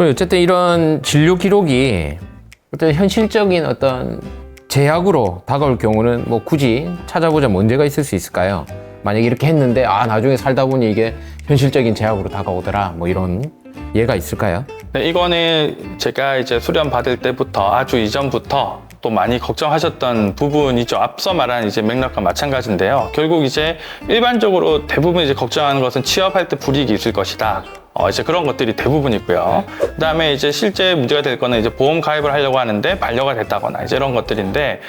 그리고 어쨌든 이런 진료 기록이 어떤 현실적인 어떤 제약으로 다가올 경우는 뭐 굳이 찾아보자면 문제가 있을 수 있을까요? 만약에 이렇게 했는데 나중에 살다 보니 이게 현실적인 제약으로 다가오더라, 뭐 이런 예가 있을까요? 네, 이거는 제가 이제 수련 받을 때부터 아주 이전부터 또 많이 걱정하셨던 부분이죠. 앞서 말한 이제 맥락과 마찬가지인데요. 결국 이제 일반적으로 대부분 이제 걱정하는 것은 취업할 때 불이익이 있을 것이다. 이제 그런 것들이 대부분이고요. 그 다음에 이제 실제 문제가 될 거는 이제 보험 가입을 하려고 하는데 반려가 됐다거나 이제 이런 것들인데,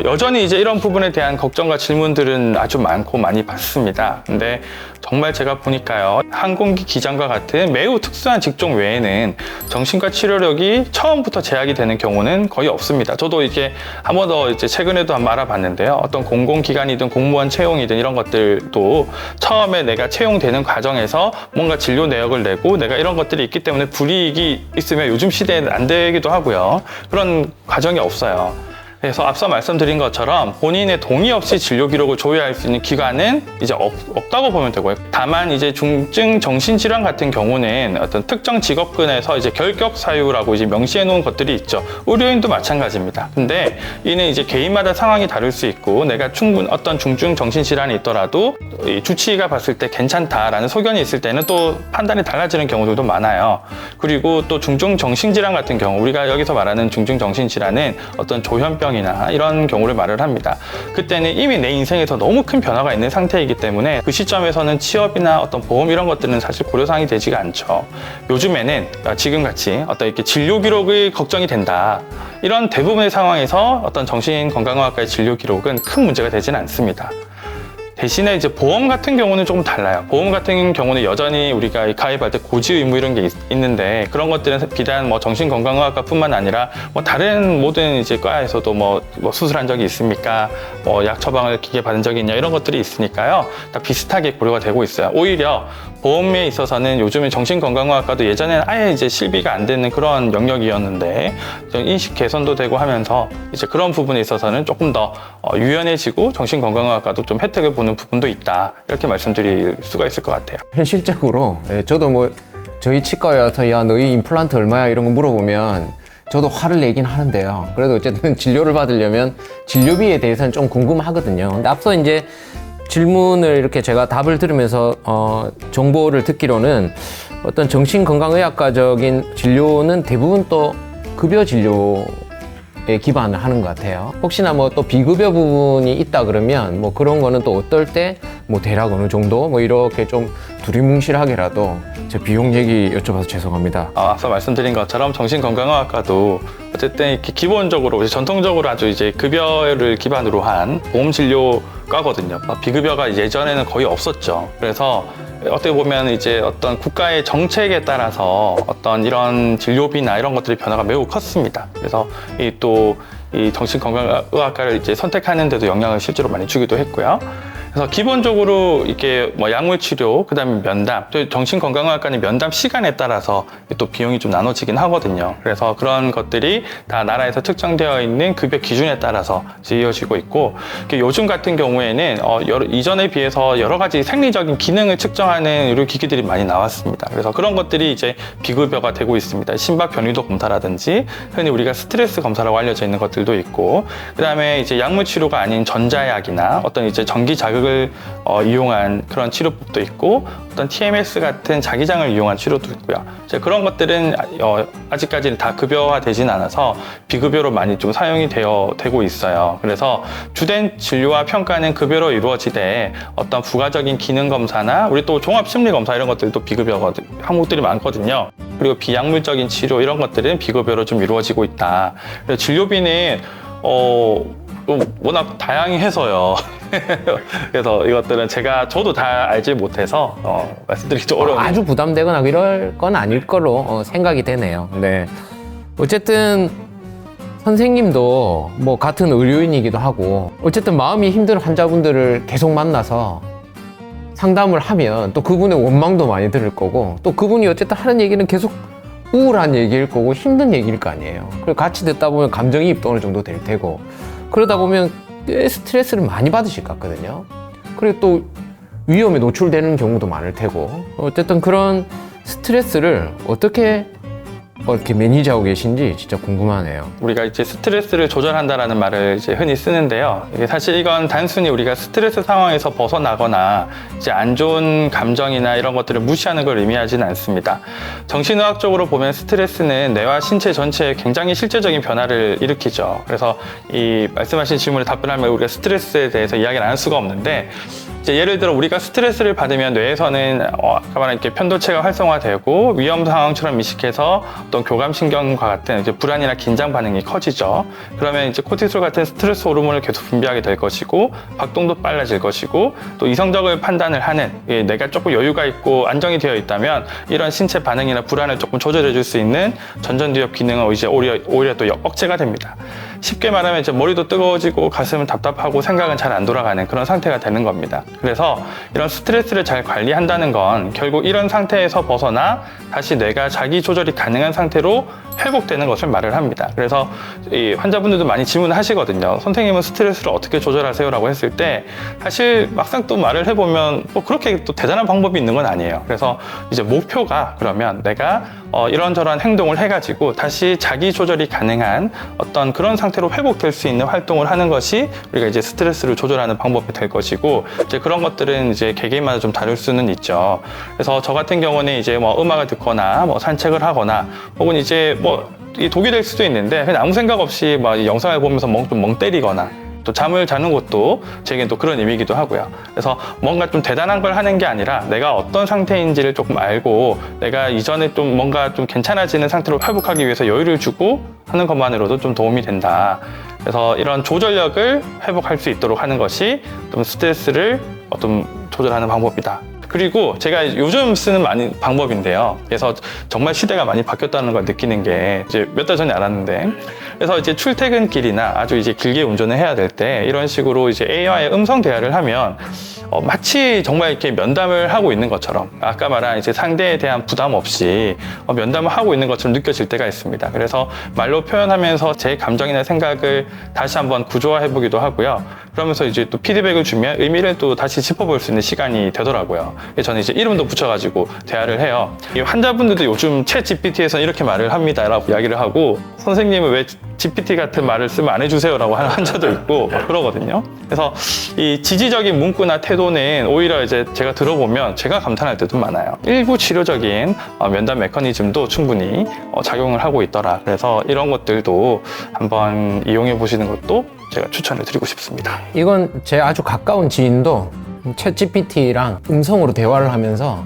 여전히 이제 이런 부분에 대한 걱정과 질문들은 아주 많고 많이 받습니다. 근데 정말 제가 보니까요, 항공기 기장과 같은 매우 특수한 직종 외에는 정신과 치료력이 처음부터 제약이 되는 경우는 거의 없습니다. 저도 이게 한 번 더 이제 최근에도 한번 알아봤는데요. 어떤 공공기관이든 공무원 채용이든 이런 것들도 처음에 내가 채용되는 과정에서 뭔가 진료 내역을 내고 내가 이런 것들이 있기 때문에 불이익이 있으면 요즘 시대에는 안 되기도 하고요. 그런 과정이 없어요. 그래서 앞서 말씀드린 것처럼 본인의 동의 없이 진료 기록을 조회할 수 있는 기관은 이제 없다고 보면 되고요. 다만 이제 중증 정신질환 같은 경우는 어떤 특정 직업군에서 이제 결격 사유라고 이제 명시해 놓은 것들이 있죠. 의료인도 마찬가지입니다. 근데 이는 이제 개인마다 상황이 다를 수 있고, 내가 어떤 중증 정신질환이 있더라도 이 주치의가 봤을 때 괜찮다라는 소견이 있을 때는 또 판단이 달라지는 경우들도 많아요. 그리고 또 중증 정신질환 같은 경우, 우리가 여기서 말하는 중증 정신질환은 어떤 조현병 이나 이런 경우를 말을 합니다. 그때는 이미 내 인생에서 너무 큰 변화가 있는 상태이기 때문에 그 시점에서는 취업이나 어떤 보험 이런 것들은 사실 고려사항이 되지가 않죠. 요즘에는 지금같이 어떤 이렇게 진료 기록이 걱정이 된다, 이런 대부분의 상황에서 어떤 정신건강의학과의 진료 기록은 큰 문제가 되지는 않습니다. 대신에 이제 보험 같은 경우는 조금 달라요. 보험 같은 경우는 여전히 우리가 가입할 때 고지 의무 이런 게 있는데, 그런 것들은 비단 뭐 정신건강의학과뿐만 아니라 뭐 다른 모든 이제 과에서도 뭐 수술한 적이 있습니까? 뭐 약 처방을 기계 받은 적이 있냐, 이런 것들이 있으니까요. 다 비슷하게 고려가 되고 있어요. 오히려 보험에 있어서는 요즘에 정신건강의학과도 예전에는 아예 이제 실비가 안 되는 그런 영역이었는데 인식 개선도 되고 하면서 이제 그런 부분에 있어서는 조금 더 유연해지고 정신건강의학과도 좀 혜택을 보는 부분도 있다, 이렇게 말씀드릴 수가 있을 것 같아요. 현실적으로 저도 뭐 저희 치과에 와서 야 너희 임플란트 얼마야 이런 거 물어보면 저도 화를 내긴 하는데요. 그래도 어쨌든 진료를 받으려면 진료비에 대해서는 좀 궁금하거든요. 근데 앞서 이제 질문을 이렇게 제가 답을 들으면서 정보를 듣기로는 어떤 정신건강의학과적인 진료는 대부분 또 급여 진료에 기반을 하는 것 같아요. 혹시나 뭐 또 비급여 부분이 있다 그러면 뭐 그런 거는 또 어떨 때 뭐 대략 어느 정도 뭐 이렇게 좀 두리뭉실하게라도 제 비용 얘기 여쭤봐서 죄송합니다. 앞서 말씀드린 것처럼 정신건강의학과도 어쨌든 이렇게 기본적으로 전통적으로 아주 이제 급여를 기반으로 한 보험 진료과거든요. 비급여가 예전에는 거의 없었죠. 그래서 어떻게 보면 이제 어떤 국가의 정책에 따라서 어떤 이런 진료비나 이런 것들의 변화가 매우 컸습니다. 그래서 이 정신건강의학과를 이제 선택하는 데도 영향을 실제로 많이 주기도 했고요. 그래서 기본적으로 이게 뭐 약물치료, 그 다음에 면담, 또 정신건강의학과는 면담 시간에 따라서 또 비용이 좀 나눠지긴 하거든요. 그래서 그런 것들이 다 나라에서 측정되어 있는 급여 기준에 따라서 이어지고 있고, 요즘 같은 경우에는 이전에 비해서 여러 가지 생리적인 기능을 측정하는 의료기기들이 많이 나왔습니다. 그래서 그런 것들이 이제 비급여가 되고 있습니다. 심박 변이도 검사라든지 흔히 우리가 스트레스 검사라고 알려져 있는 것들도 있고, 그 다음에 이제 약물치료가 아닌 전자약이나 어떤 이제 전기 자극을 이용한 그런 치료법도 있고, 어떤 TMS 같은 자기장을 이용한 치료도 있고요. 이제 그런 것들은 아직까지는 다 급여화되진 않아서 비급여로 많이 좀 사용이 되고 있어요. 그래서 주된 진료와 평가는 급여로 이루어지되 어떤 부가적인 기능 검사나 우리 또 종합 심리 검사 이런 것들도 비급여 항목들이 많거든요. 그리고 비약물적인 치료 이런 것들은 비급여로 좀 이루어지고 있다. 그래서 진료비는 워낙 다양해서요. 그래서 이것들은 저도 다 알지 못해서 말씀드리기 좀 어려운. 아주 부담되거나 이럴 건 아닐 거로 생각이 되네요. 네. 어쨌든 선생님도 뭐 같은 의료인이기도 하고, 어쨌든 마음이 힘든 환자분들을 계속 만나서 상담을 하면 또 그분의 원망도 많이 들을 거고, 또 그분이 어쨌든 하는 얘기는 계속 우울한 얘기일 거고 힘든 얘기일 거 아니에요. 그리고 같이 듣다 보면 감정이입도 어느 정도 될 테고, 그러다 보면 꽤 스트레스를 많이 받으실 것 같거든요. 그리고 또 위험에 노출되는 경우도 많을 테고, 어쨌든 그런 스트레스를 어떻게 이렇게 매니저하고 계신지 진짜 궁금하네요. 우리가 이제 스트레스를 조절한다라는 말을 이제 흔히 쓰는데요. 이게 사실 이건 단순히 우리가 스트레스 상황에서 벗어나거나 이제 안 좋은 감정이나 이런 것들을 무시하는 걸 의미하지는 않습니다. 정신의학적으로 보면 스트레스는 뇌와 신체 전체에 굉장히 실제적인 변화를 일으키죠. 그래서 이 말씀하신 질문에 답변하면 우리가 스트레스에 대해서 이야기를 안 할 수가 없는데, 이제 예를 들어 우리가 스트레스를 받으면 뇌에서는 아까 말한 이렇게 편도체가 활성화되고 위험 상황처럼 인식해서 어떤 교감신경과 같은 이제 불안이나 긴장 반응이 커지죠. 그러면 이제 코티솔 같은 스트레스 호르몬을 계속 분비하게 될 것이고 박동도 빨라질 것이고, 또 이성적을 판단을 하는 내가 조금 여유가 있고 안정이 되어 있다면 이런 신체 반응이나 불안을 조금 조절해 줄 수 있는 전전두엽 기능은 이제 오히려 또 억제가 됩니다. 쉽게 말하면 이제 머리도 뜨거워지고 가슴은 답답하고 생각은 잘 안 돌아가는 그런 상태가 되는 겁니다. 그래서 이런 스트레스를 잘 관리한다는 건 결국 이런 상태에서 벗어나 다시 뇌가 자기 조절이 가능한 상태로 회복되는 것을 말을 합니다. 그래서 이 환자분들도 많이 질문을 하시거든요. 선생님은 스트레스를 어떻게 조절하세요? 라고 했을 때 사실 막상 또 말을 해보면 뭐 그렇게 또 대단한 방법이 있는 건 아니에요. 그래서 이제 목표가 그러면 내가 이런저런 행동을 해가지고 다시 자기 조절이 가능한 어떤 그런 상태로 회복될 수 있는 활동을 하는 것이 우리가 이제 스트레스를 조절하는 방법이 될 것이고, 이제 그런 것들은 이제 개개인마다 좀 다를 수는 있죠. 그래서 저 같은 경우는 이제 뭐 음악을 듣거나 뭐 산책을 하거나 혹은 이제 뭐 이 독이 될 수도 있는데 그냥 아무 생각 없이 막 영상을 보면서 멍 때리거나 또 잠을 자는 것도 제게는 또 그런 의미이기도 하고요. 그래서 뭔가 좀 대단한 걸 하는 게 아니라 내가 어떤 상태인지를 조금 알고 내가 이전에 좀 뭔가 좀 괜찮아지는 상태로 회복하기 위해서 여유를 주고 하는 것만으로도 좀 도움이 된다. 그래서 이런 조절력을 회복할 수 있도록 하는 것이 좀 스트레스를 좀 조절하는 방법이다. 그리고 제가 요즘 쓰는 방법인데요. 그래서 정말 시대가 많이 바뀌었다는 걸 느끼는 게 이제 몇 달 전에 알았는데, 그래서 이제 출퇴근길이나 아주 이제 길게 운전을 해야 될 때 이런 식으로 이제 AI와의 음성 대화를 하면 마치 정말 이렇게 면담을 하고 있는 것처럼, 아까 말한 이제 상대에 대한 부담 없이 면담을 하고 있는 것처럼 느껴질 때가 있습니다. 그래서 말로 표현하면서 제 감정이나 생각을 다시 한번 구조화해 보기도 하고요. 그러면서 이제 또 피드백을 주면 의미를 또 다시 짚어볼 수 있는 시간이 되더라고요. 저는 이제 이름도 붙여가지고 대화를 해요. 이 환자분들도 요즘 챗 GPT에서는 이렇게 말을 합니다라고 이야기를 하고, 선생님은 왜 GPT 같은 말을 쓰면 안 해주세요라고 하는 환자도 있고 그러거든요. 그래서 이 지지적인 문구나 태도는 오히려 이제 제가 들어보면 제가 감탄할 때도 많아요. 일부 치료적인 면담 메커니즘도 충분히 작용을 하고 있더라. 그래서 이런 것들도 한번 이용해 보시는 것도 제가 추천을 드리고 싶습니다. 이건 제 아주 가까운 지인도 챗 GPT랑 음성으로 대화를 하면서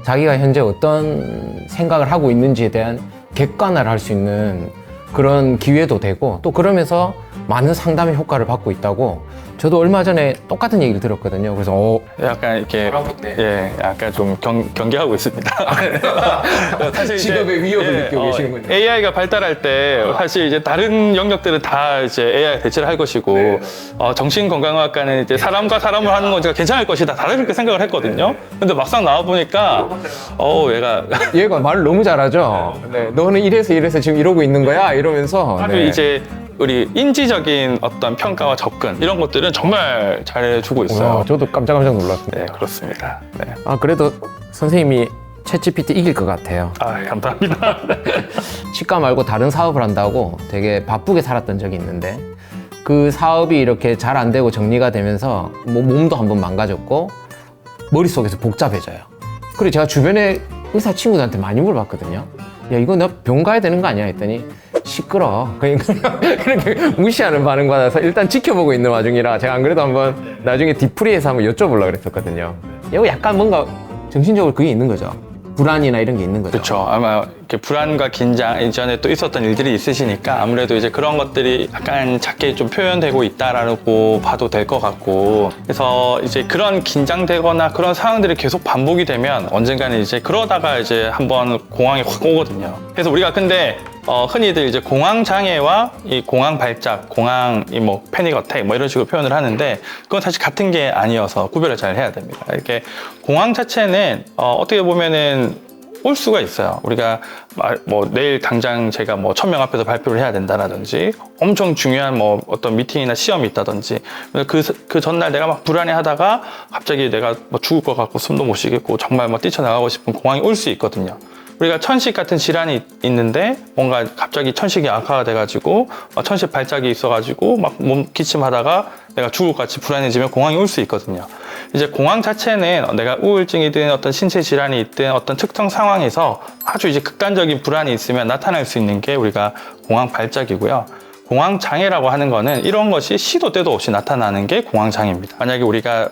자기가 현재 어떤 생각을 하고 있는지에 대한 객관화를 할 수 있는 그런 기회도 되고, 또 그러면서 많은 상담의 효과를 받고 있다고 저도 얼마 전에 똑같은 얘기를 들었거든요. 그래서 약간 이렇게 약간 좀 경계하고 있습니다. 사실 직업의 위협을 느끼고 계시는군요. AI가 발달할 때 사실 이제 다른 영역들은 다 이제 AI 대체를 할 것이고, 정신건강의학과는 이제 사람과 사람을 하는 건 제가 괜찮을 것이다, 다들 그렇게 생각을 했거든요. 근데 막상 나와 보니까 얘가 말을 너무 잘하죠. 네, 너는 이래서 지금 이러고 있는 거야 이러면서 아주 이제 우리 인지적인 어떤 평가와 접근 이런 것들은 정말 잘해주고 있어요. 저도 깜짝 놀랐습니다. 네, 그렇습니다. 네. 그래도 선생님이 챗GPT 이길 것 같아요. 감사합니다. 치과 말고 다른 사업을 한다고 되게 바쁘게 살았던 적이 있는데, 그 사업이 이렇게 잘 안 되고 정리가 되면서 몸도 한번 망가졌고 머릿속에서 복잡해져요. 그리고 제가 주변에 의사 친구들한테 많이 물어봤거든요. 야, 이거 너 병 가야 되는 거 아니야? 했더니 시끄러. 그러니까 그렇게 무시하는 반응 받아서 일단 지켜보고 있는 와중이라 제가 안 그래도 한번 나중에 디프리에서 한번 여쭤보려고 그랬었거든요. 이거 약간 뭔가 정신적으로 그게 있는 거죠. 불안이나 이런 게 있는 거죠. 그렇죠. 아마 이렇게 불안과 긴장, 이전에 또 있었던 일들이 있으시니까 아무래도 이제 그런 것들이 약간 작게 좀 표현되고 있다라고 봐도 될 것 같고, 그래서 이제 그런 긴장되거나 그런 상황들이 계속 반복이 되면 언젠가는 이제 그러다가 이제 한번 공황이 확 오거든요. 그래서 우리가 근데 흔히들 이제 공황 장애와 이 공황 발작, 공황 패닉 어택 이런 식으로 표현을 하는데, 그건 사실 같은 게 아니어서 구별을 잘 해야 됩니다. 이렇게 공황 자체는 어떻게 보면은 올 수가 있어요. 우리가 내일 당장 제가 1000명 앞에서 발표를 해야 된다라든지, 엄청 중요한 어떤 미팅이나 시험이 있다든지, 그 전날 내가 막 불안해 하다가 갑자기 내가 죽을 것 같고 숨도 못 쉬겠고 정말 뛰쳐나가고 싶은 공황이 올 수 있거든요. 우리가 천식 같은 질환이 있는데 뭔가 갑자기 천식이 악화가 돼가지고 천식 발작이 있어가지고 막 몸 기침하다가 내가 죽을 것 같이 불안해지면 공황이 올 수 있거든요. 이제 공황 자체는 내가 우울증이든 어떤 신체 질환이 있든 어떤 특정 상황에서 아주 이제 극단적인 불안이 있으면 나타날 수 있는 게 우리가 공황 발작이고요. 공황 장애라고 하는 거는 이런 것이 시도 때도 없이 나타나는 게 공황 장애입니다. 만약에 우리가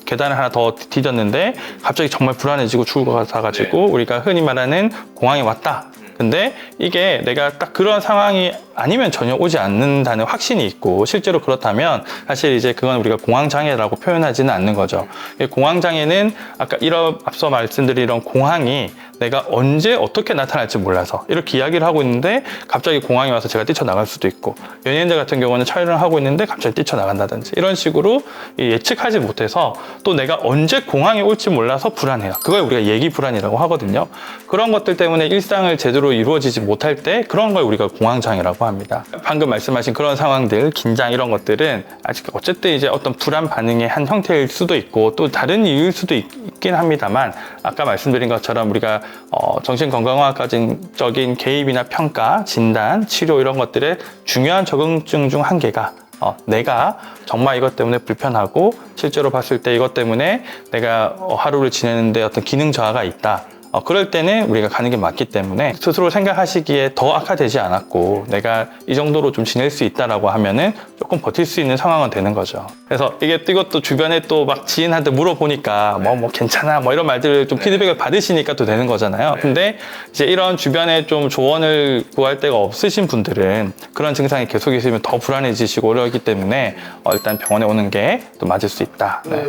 계단을 하나 더 디뎠는데 갑자기 정말 불안해지고 죽을 것 같아가지고 우리가 흔히 말하는 공황이 왔다. 근데 이게 내가 딱 그런 상황이 아니면 전혀 오지 않는다는 확신이 있고 실제로 그렇다면 사실 이제 그건 우리가 공황장애라고 표현하지는 않는 거죠. 공황장애는 아까 앞서 말씀드린 이런 공황이 내가 언제 어떻게 나타날지 몰라서 이렇게 이야기를 하고 있는데 갑자기 공황이 와서 제가 뛰쳐나갈 수도 있고, 연예인들 같은 경우는 촬영을 하고 있는데 갑자기 뛰쳐나간다든지 이런 식으로 예측하지 못해서 또 내가 언제 공황이 올지 몰라서 불안해요. 그걸 우리가 예기 불안이라고 하거든요. 그런 것들 때문에 일상을 제대로 이루어지지 못할 때 그런 걸 우리가 공황장애라고 합니다. 방금 말씀하신 그런 상황들, 긴장 이런 것들은 아직 어쨌든 이제 어떤 불안 반응의 한 형태일 수도 있고 또 다른 이유일 수도 있긴 합니다만, 아까 말씀드린 것처럼 우리가 정신건강의학적인 개입이나 평가, 진단, 치료 이런 것들의 중요한 적응증 중 한 개가 내가 정말 이것 때문에 불편하고 실제로 봤을 때 이것 때문에 내가 하루를 지내는데 어떤 기능 저하가 있다. 그럴 때는 우리가 가는 게 맞기 때문에 스스로 생각하시기에 더 악화되지 않았고 내가 이 정도로 좀 지낼 수 있다라고 하면은 조금 버틸 수 있는 상황은 되는 거죠. 그래서 이것도 주변에 또 막 지인한테 물어보니까 뭐 괜찮아 뭐 이런 말들을 좀 피드백을 받으시니까 또 되는 거잖아요. 근데 이제 이런 주변에 좀 조언을 구할 데가 없으신 분들은 그런 증상이 계속 있으면 더 불안해지시고 어려우기 때문에 일단 병원에 오는 게 또 맞을 수 있다. 네.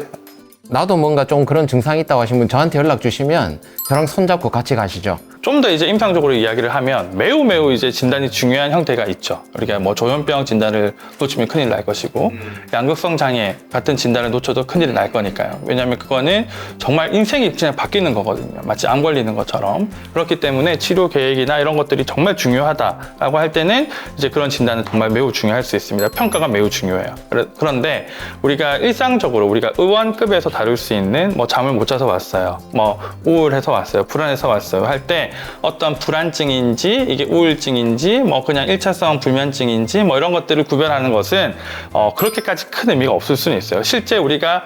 나도 뭔가 좀 그런 증상이 있다고 하신 분 저한테 연락 주시면 저랑 손잡고 같이 가시죠. 좀 더 이제 임상적으로 이야기를 하면 매우 이제 진단이 중요한 형태가 있죠. 우리가 뭐 조현병 진단을 놓치면 큰일 날 것이고 양극성 장애 같은 진단을 놓쳐도 큰일 날 거니까요. 왜냐하면 그거는 정말 인생이 그냥 바뀌는 거거든요. 마치 암 걸리는 것처럼. 그렇기 때문에 치료 계획이나 이런 것들이 정말 중요하다라고 할 때는 이제 그런 진단은 정말 매우 중요할 수 있습니다. 평가가 매우 중요해요. 그런데 우리가 일상적으로 우리가 의원급에서 다룰 수 있는 뭐 잠을 못 자서 왔어요. 뭐 우울해서 왔어요. 불안해서 왔어요. 할 때 어떤 불안증인지 이게 우울증인지 뭐 그냥 1차성 불면증인지 뭐 이런 것들을 구별하는 것은 그렇게까지 큰 의미가 없을 수는 있어요. 실제 우리가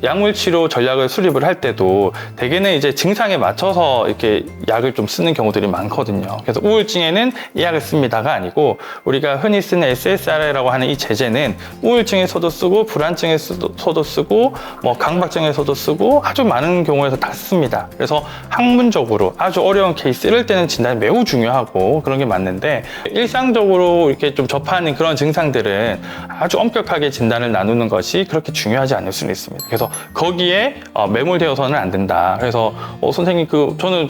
약물치료 전략을 수립을 할 때도 대개는 이제 증상에 맞춰서 이렇게 약을 좀 쓰는 경우들이 많거든요. 그래서 우울증에는 이 약을 씁니다가 아니고 우리가 흔히 쓰는 SSRI라고 하는 이 제제는 우울증에서도 쓰고 불안증에서도 쓰고 뭐 강박증에서도 쓰고 아주 많은 경우에서 다 씁니다. 그래서 학문적으로 아주 어려운 케이스 이럴 때는 진단이 매우 중요하고 그런 게 맞는데, 일상적으로 이렇게 좀 접하는 그런 증상들은 아주 엄격하게 진단을 나누는 것이 그렇게 중요하지 않을 수는 있습니다. 그래서 거기에 매몰되어서는 안 된다. 그래서 선생님 저는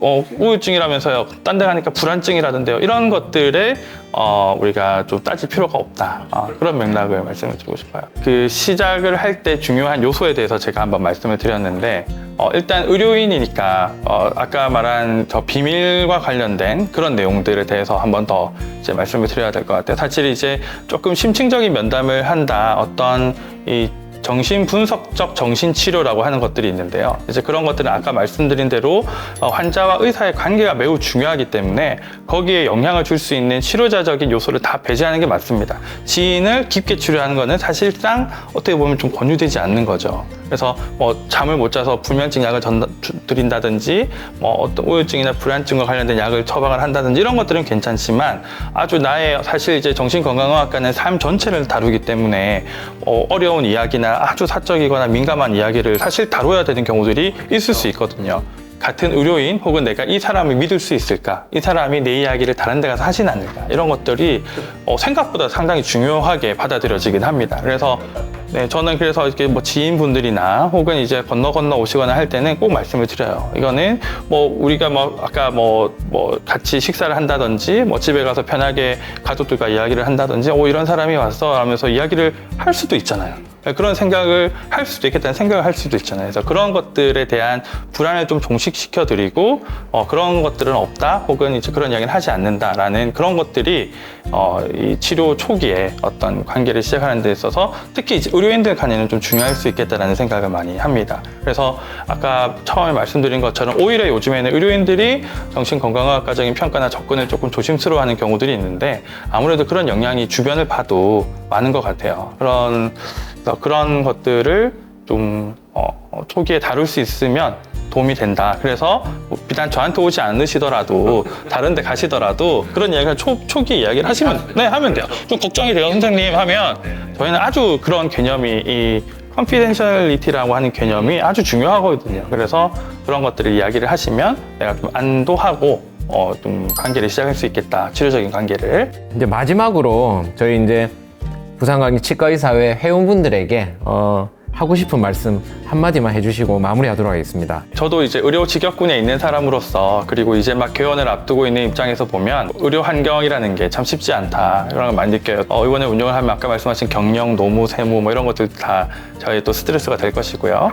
우울증이라면서요, 딴 데 가니까 불안증이라던데요, 이런 것들을 우리가 좀 따질 필요가 없다. 그런 맥락을 말씀을 드리고 싶어요. 그 시작을 할 때 중요한 요소에 대해서 제가 한번 말씀을 드렸는데, 일단 의료인이니까 아까 말한 저 비밀과 관련된 그런 내용들에 대해서 한번 더 이제 말씀을 드려야 될 것 같아요. 사실 이제 조금 심층적인 면담을 한다, 어떤 이 정신분석적 정신치료라고 하는 것들이 있는데요. 이제 그런 것들은 아까 말씀드린 대로 환자와 의사의 관계가 매우 중요하기 때문에 거기에 영향을 줄 수 있는 치료자적인 요소를 다 배제하는 게 맞습니다. 지인을 깊게 치료하는 것은 사실상 어떻게 보면 좀 권유되지 않는 거죠. 그래서 뭐 잠을 못 자서 불면증 약을 드린다든지 뭐 어떤 우울증이나 불안증과 관련된 약을 처방을 한다든지 이런 것들은 괜찮지만, 아주 나의 사실 이제 정신건강의학과는 삶 전체를 다루기 때문에 어려운 이야기나 아주 사적이거나 민감한 이야기를 사실 다뤄야 되는 경우들이 있을 수 있거든요. 같은 의료인 혹은 내가 이 사람을 믿을 수 있을까? 이 사람이 내 이야기를 다른 데 가서 하진 않을까? 이런 것들이 생각보다 상당히 중요하게 받아들여지긴 합니다. 그래서 저는 그래서 이렇게 뭐 지인분들이나 혹은 이제 건너 오시거나 할 때는 꼭 말씀을 드려요. 이거는 뭐 우리가 아까 같이 식사를 한다든지 뭐 집에 가서 편하게 가족들과 이야기를 한다든지 이런 사람이 왔어 하면서 이야기를 할 수도 있잖아요. 그런 생각을 할 수도 있겠다는 생각을 할 수도 있잖아요. 그래서 그런 것들에 대한 불안을 좀 종식시켜 드리고 그런 것들은 없다 혹은 이제 그런 이야기는 하지 않는다라는 그런 것들이 이 치료 초기에 어떤 관계를 시작하는 데 있어서 특히 이제 의료인들 간에는 좀 중요할 수 있겠다라는 생각을 많이 합니다. 그래서 아까 처음에 말씀드린 것처럼 오히려 요즘에는 의료인들이 정신건강의학과적인 평가나 접근을 조금 조심스러워하는 경우들이 있는데 아무래도 그런 영향이 주변을 봐도 많은 것 같아요. 그런 것들을 좀 초기에 다룰 수 있으면 도움이 된다. 그래서 비단 저한테 오지 않으시더라도 다른 데 가시더라도 그런 이야기를 초기 이야기를 하면 돼요. 좀 걱정이 돼요, 선생님 하면 저희는 아주 그런 개념이 이 컨피덴셜리티라고 하는 개념이 아주 중요하거든요. 그래서 그런 것들을 이야기를 하시면 내가 좀 안도하고 좀 관계를 시작할 수 있겠다. 치료적인 관계를. 이제 마지막으로 저희 이제 부산광역 치과의사회 회원분들에게 하고 싶은 말씀 한마디만 해주시고 마무리하도록 하겠습니다. 저도 이제 의료 직역군에 있는 사람으로서 그리고 이제 막 개원을 앞두고 있는 입장에서 보면 의료 환경이라는 게 참 쉽지 않다 이런 걸 많이 느껴요. 의원의 운영을 하면 아까 말씀하신 경영, 노무, 세무 뭐 이런 것들 다 저희 또 스트레스가 될 것이고요.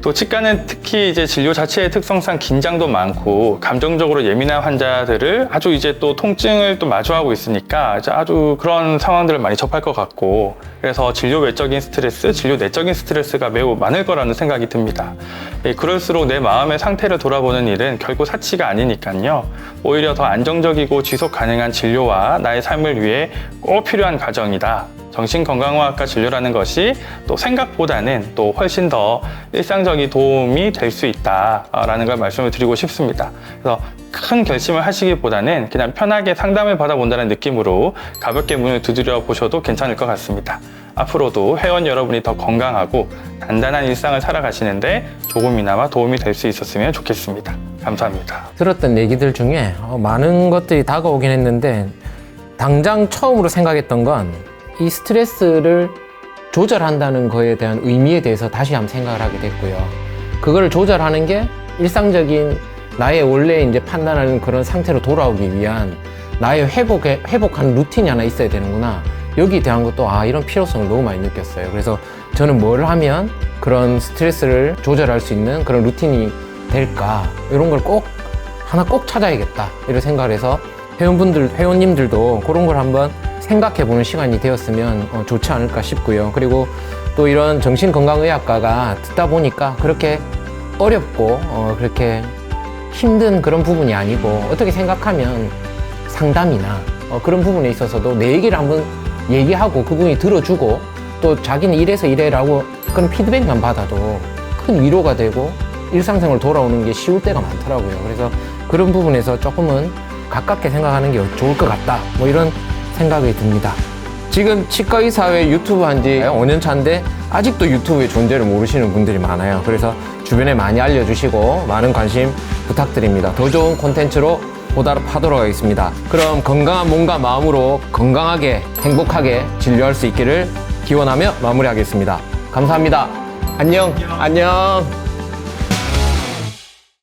또 치과는 특히 이제 진료 자체의 특성상 긴장도 많고 감정적으로 예민한 환자들을 아주 이제 또 통증을 또 마주하고 있으니까 이제 아주 그런 상황들을 많이 접할 것 같고 그래서 진료 외적인 스트레스, 진료 내적인 스트레스가 매우 많을 거라는 생각이 듭니다. 그럴수록 내 마음의 상태를 돌아보는 일은 결국 사치가 아니니까요. 오히려 더 안정적이고 지속 가능한 진료와 나의 삶을 위해 꼭 필요한 과정이다. 정신건강의학과 진료라는 것이 또 생각보다는 또 훨씬 더 일상적인 도움이 될 수 있다라는 걸 말씀을 드리고 싶습니다. 그래서 큰 결심을 하시기보다는 그냥 편하게 상담을 받아본다는 느낌으로 가볍게 문을 두드려 보셔도 괜찮을 것 같습니다. 앞으로도 회원 여러분이 더 건강하고 단단한 일상을 살아가시는데 조금이나마 도움이 될 수 있었으면 좋겠습니다. 감사합니다. 들었던 얘기들 중에 많은 것들이 다가오긴 했는데 당장 처음으로 생각했던 건 이 스트레스를 조절한다는 거에 대한 의미에 대해서 다시 한번 생각을 하게 됐고요. 그걸 조절하는 게 일상적인 나의 원래 이제 판단하는 그런 상태로 돌아오기 위한 나의 회복하는 루틴이 하나 있어야 되는구나. 여기에 대한 것도 이런 필요성을 너무 많이 느꼈어요. 그래서 저는 뭘 하면 그런 스트레스를 조절할 수 있는 그런 루틴이 될까? 이런 걸 하나 꼭 찾아야겠다. 이런 생각을 해서 회원님들도 그런 걸 한번 생각해보는 시간이 되었으면 좋지 않을까 싶고요. 그리고 또 이런 정신건강의학과가 듣다 보니까 그렇게 어렵고 그렇게 힘든 그런 부분이 아니고 어떻게 생각하면 상담이나 그런 부분에 있어서도 내 얘기를 한번 얘기하고 그분이 들어주고 또 자기는 이래서 이래라고 그런 피드백만 받아도 큰 위로가 되고 일상생활 돌아오는 게 쉬울 때가 많더라고요. 그래서 그런 부분에서 조금은 가깝게 생각하는 게 좋을 것 같다. 뭐 이런 생각이 듭니다. 지금 치과의사회 유튜브 한 지 5년 차인데 아직도 유튜브의 존재를 모르시는 분들이 많아요. 그래서 주변에 많이 알려주시고 많은 관심 부탁드립니다. 더 좋은 콘텐츠로 보답하도록 하겠습니다. 그럼 건강한 몸과 마음으로 건강하게 행복하게 진료할 수 있기를 기원하며 마무리하겠습니다. 감사합니다. 안녕.